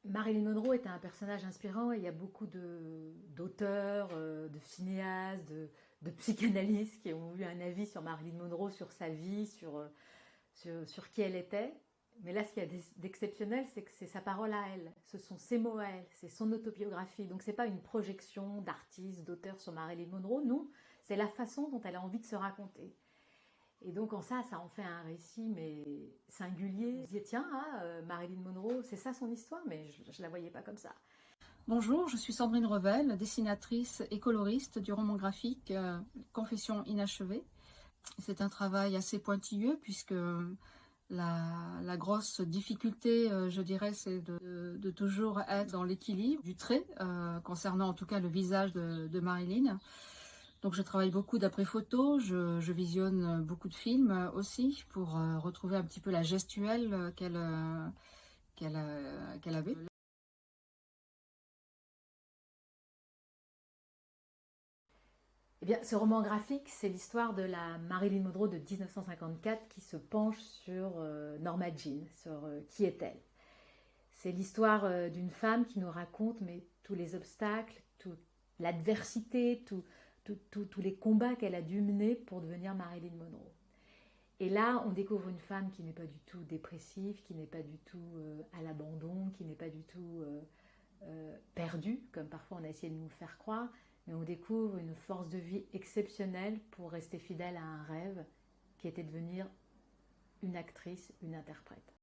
Marilyn Monroe était un personnage inspirant et il y a beaucoup d'auteurs, de cinéastes, de psychanalystes qui ont eu un avis sur Marilyn Monroe, sur sa vie, sur qui elle était. Mais là, ce qu'il y a d'exceptionnel, c'est que c'est sa parole à elle, ce sont ses mots à elle, c'est son autobiographie. Donc c'est pas une projection d'artiste, d'auteur sur Marilyn Monroe, non, c'est la façon dont elle a envie de se raconter. Et donc en ça, ça en fait un récit mais singulier. Je disais tiens, Marilyn Monroe, c'est ça son histoire, mais je la voyais pas comme ça. Bonjour, je suis Sandrine Revel, dessinatrice et coloriste du roman graphique Confession inachevée. C'est un travail assez pointilleux puisque la grosse difficulté, je dirais, c'est de toujours être dans l'équilibre du trait, concernant en tout cas le visage de Marilyn. Donc je travaille beaucoup d'après photo, je visionne beaucoup de films aussi pour retrouver un petit peu la gestuelle qu'elle avait. Eh bien, ce roman graphique, c'est l'histoire de la Marilyn Monroe de 1954 qui se penche sur Norma Jean, sur qui est-elle. C'est l'histoire d'une femme qui nous raconte mais tous les obstacles, toute l'adversité, tous les combats qu'elle a dû mener pour devenir Marilyn Monroe. Et là, on découvre une femme qui n'est pas du tout dépressive, qui n'est pas du tout à l'abandon, qui n'est pas du tout perdue, comme parfois on a essayé de nous le faire croire, mais on découvre une force de vie exceptionnelle pour rester fidèle à un rêve qui était de devenir une actrice, une interprète.